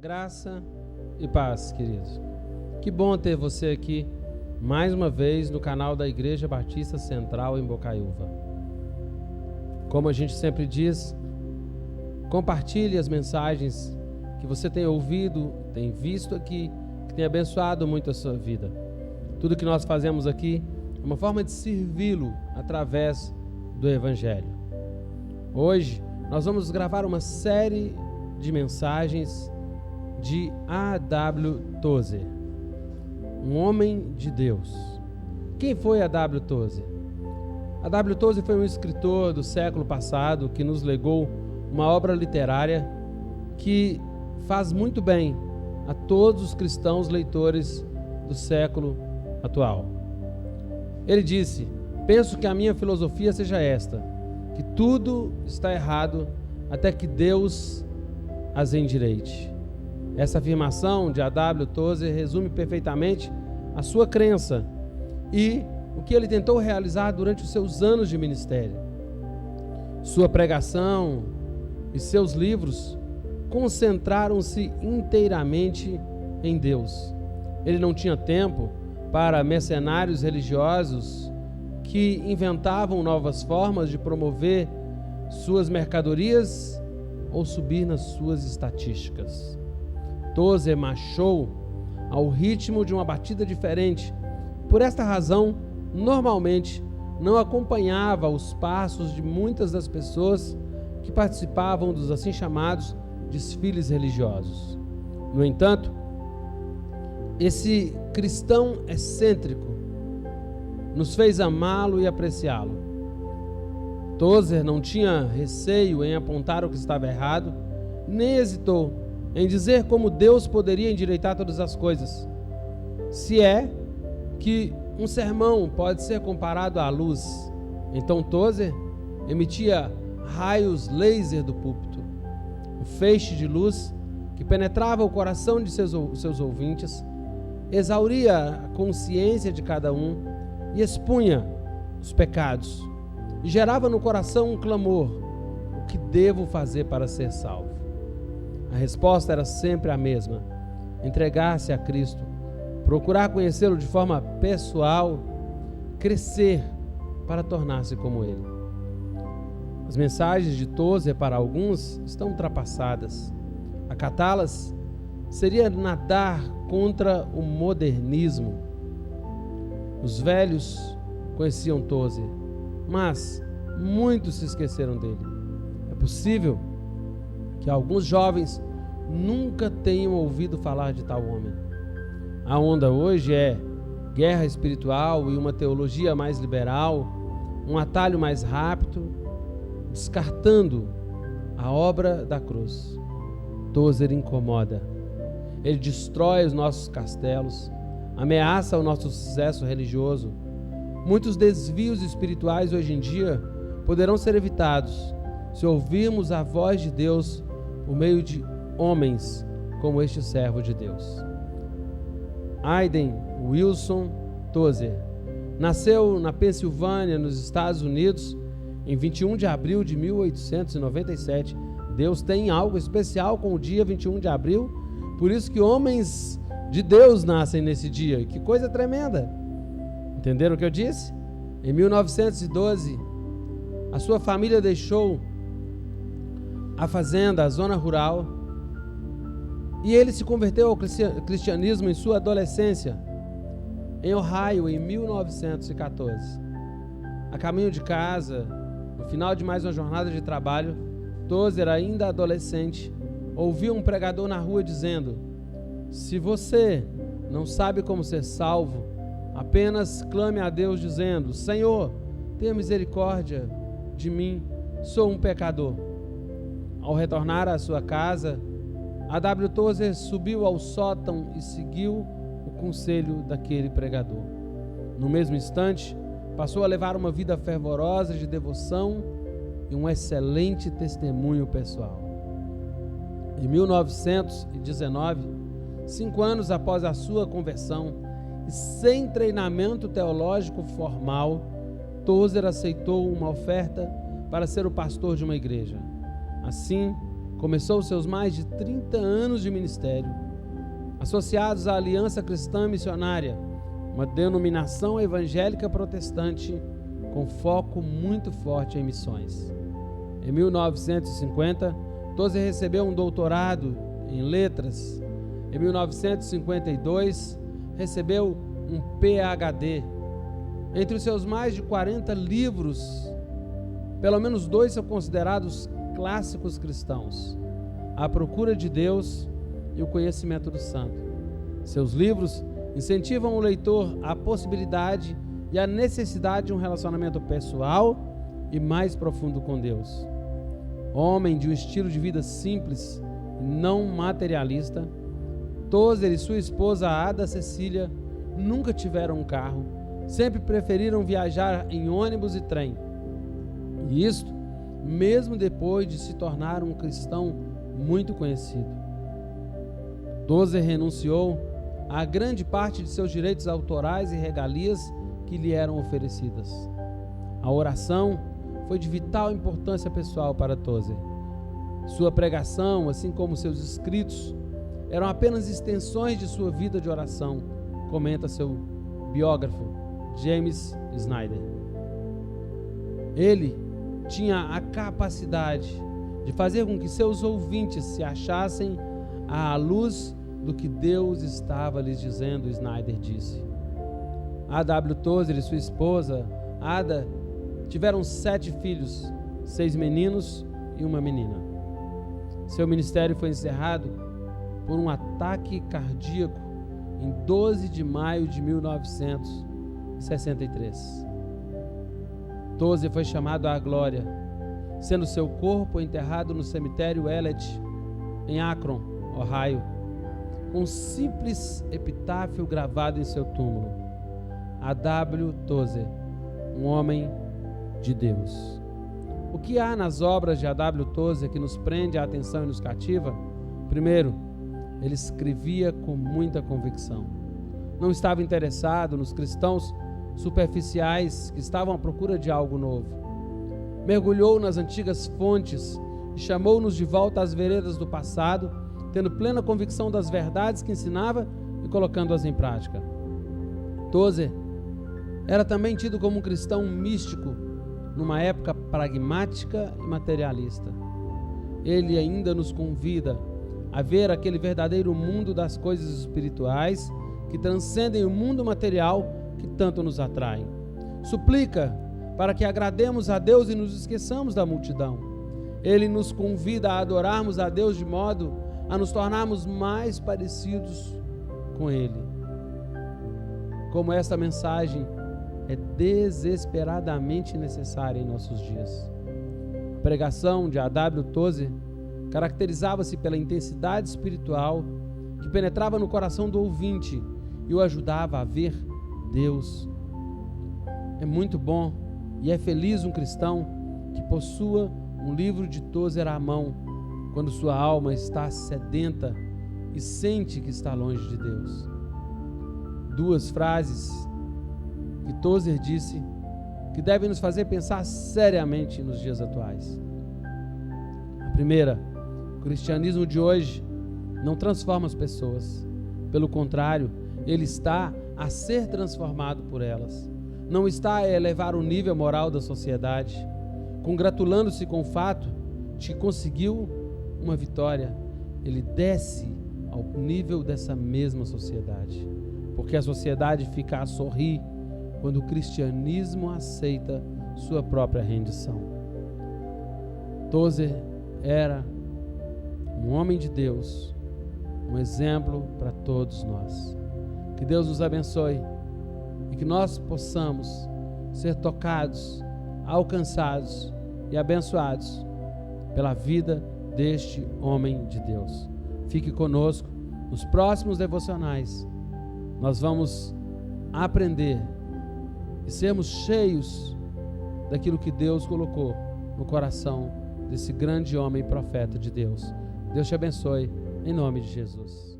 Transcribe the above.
Graça e paz, queridos. Que bom ter você aqui mais uma vez no canal da Igreja Batista Central em Bocaiúva. Como a gente sempre diz, compartilhe as mensagens que você tem ouvido, tem visto aqui, que tem abençoado muito a sua vida. Tudo que nós fazemos aqui é uma forma de servi-lo através do Evangelho. Hoje nós vamos gravar uma série de mensagens de A.W. Tozer, um homem de Deus. Quem foi A.W. Tozer? A.W. Tozer foi um escritor do século passado que nos legou uma obra literária que faz muito bem a todos os cristãos leitores do século atual. Ele disse: penso que a minha filosofia seja esta, que tudo está errado até que Deus as endireite. Essa afirmação de A.W. Tozer resume perfeitamente a sua crença e o que ele tentou realizar durante os seus anos de ministério. Sua pregação e seus livros concentraram-se inteiramente em Deus. Ele não tinha tempo para mercenários religiosos que inventavam novas formas de promover suas mercadorias ou subir nas suas estatísticas. Tozer marchou ao ritmo de uma batida diferente. Por esta razão, normalmente não acompanhava os passos de muitas das pessoas que participavam dos assim chamados desfiles religiosos. No entanto, esse cristão excêntrico nos fez amá-lo e apreciá-lo. Tozer não tinha receio em apontar o que estava errado, nem hesitou em dizer como Deus poderia endireitar todas as coisas. Se é que um sermão pode ser comparado à luz, então Tozer emitia raios laser do púlpito, um feixe de luz que penetrava o coração de seus ouvintes, exauria a consciência de cada um e expunha os pecados, e gerava no coração um clamor: o que devo fazer para ser salvo? A resposta era sempre a mesma: entregar-se a Cristo, procurar conhecê-lo de forma pessoal, crescer para tornar-se como Ele. As mensagens de Tozer para alguns estão ultrapassadas. Acatá-las seria nadar contra o modernismo. Os velhos conheciam Tozer, mas muitos se esqueceram dele. É possível que alguns jovens nunca tenham ouvido falar de tal homem. A onda hoje é guerra espiritual e uma teologia mais liberal, um atalho mais rápido, descartando a obra da cruz. Tozer incomoda. Ele destrói os nossos castelos, ameaça o nosso sucesso religioso. Muitos desvios espirituais hoje em dia poderão ser evitados se ouvirmos a voz de Deus por meio de homens como este servo de Deus. Hayden Wilson Tozer nasceu na Pensilvânia, nos Estados Unidos, em 21 de abril de 1897. Deus tem algo especial com o dia 21 de abril, por isso que homens de Deus nascem nesse dia. Que coisa tremenda! Entenderam o que eu disse? Em 1912, a sua família deixou a fazenda, a zona rural, e ele se converteu ao cristianismo em sua adolescência, em Ohio, em 1914. A caminho de casa, no final de mais uma jornada de trabalho, Tozer, ainda adolescente, ouviu um pregador na rua dizendo: se você não sabe como ser salvo, apenas clame a Deus dizendo: Senhor, tenha misericórdia de mim, sou um pecador. Ao retornar à sua casa, A.W. Tozer subiu ao sótão e seguiu o conselho daquele pregador. No mesmo instante, passou a levar uma vida fervorosa de devoção e um excelente testemunho pessoal. Em 1919, 5 anos após a sua conversão e sem treinamento teológico formal, Tozer aceitou uma oferta para ser o pastor de uma igreja. Assim, começou seus mais de 30 anos de ministério, associados à Aliança Cristã Missionária, uma denominação evangélica protestante com foco muito forte em missões. Em 1950, Tozer recebeu um doutorado em letras. Em 1952, recebeu um PhD. Entre os seus mais de 40 livros, pelo menos 2 são considerados clássicos cristãos: A Procura de Deus e O Conhecimento do Santo. Seus livros incentivam o leitor à possibilidade e à necessidade de um relacionamento pessoal e mais profundo com Deus. Homem de um estilo de vida simples e não materialista, Tozer e sua esposa Ada Cecília nunca tiveram um carro, sempre preferiram viajar em ônibus e trem. E isto mesmo depois de se tornar um cristão muito conhecido. Tozer renunciou a grande parte de seus direitos autorais e regalias que lhe eram oferecidas. A oração foi de vital importância pessoal para Tozer. Sua pregação, assim como seus escritos, eram apenas extensões de sua vida de oração, comenta seu biógrafo, James Snyder. Ele tinha a capacidade de fazer com que seus ouvintes se achassem à luz do que Deus estava lhes dizendo, Snyder disse. A.W. Tozer e sua esposa, Ada, tiveram 7 filhos, 6 meninos e uma menina. Seu ministério foi encerrado por um ataque cardíaco em 12 de maio de 1963. Tozer foi chamado à glória, sendo seu corpo enterrado no cemitério Ellet, em Akron, Ohio, com um simples epitáfio gravado em seu túmulo: A.W. Tozer, um homem de Deus. O que há nas obras de A.W. Tozer que nos prende a atenção e nos cativa? Primeiro, ele escrevia com muita convicção. Não estava interessado nos cristãos superficiais que estavam à procura de algo novo. Mergulhou nas antigas fontes e chamou-nos de volta às veredas do passado, tendo plena convicção das verdades que ensinava e colocando-as em prática. Tozer era também tido como um cristão místico numa época pragmática e materialista. Ele ainda nos convida a ver aquele verdadeiro mundo das coisas espirituais que transcendem o mundo material que tanto nos atraem. Suplica para que agrademos a Deus e nos esqueçamos da multidão. Ele nos convida a adorarmos a Deus de modo a nos tornarmos mais parecidos com Ele. Como esta mensagem é desesperadamente necessária em nossos dias. A pregação de A.W. Tozer caracterizava-se pela intensidade espiritual que penetrava no coração do ouvinte e o ajudava a ver Deus. É muito bom e é feliz um cristão que possua um livro de Tozer à mão quando sua alma está sedenta e sente que está longe de Deus. 2 frases que Tozer disse que devem nos fazer pensar seriamente nos dias atuais. A primeira: o cristianismo de hoje não transforma as pessoas. Pelo contrário, ele está a ser transformado por elas. Não está a elevar o nível moral da sociedade, congratulando-se com o fato de que conseguiu uma vitória. Ele desce ao nível dessa mesma sociedade, porque a sociedade fica a sorrir quando o cristianismo aceita sua própria rendição. Tozer era um homem de Deus, um exemplo para todos nós. Que Deus nos abençoe e que nós possamos ser tocados, alcançados e abençoados pela vida deste homem de Deus. Fique conosco nos próximos devocionais. Nós vamos aprender e sermos cheios daquilo que Deus colocou no coração desse grande homem e profeta de Deus. Deus te abençoe, em nome de Jesus.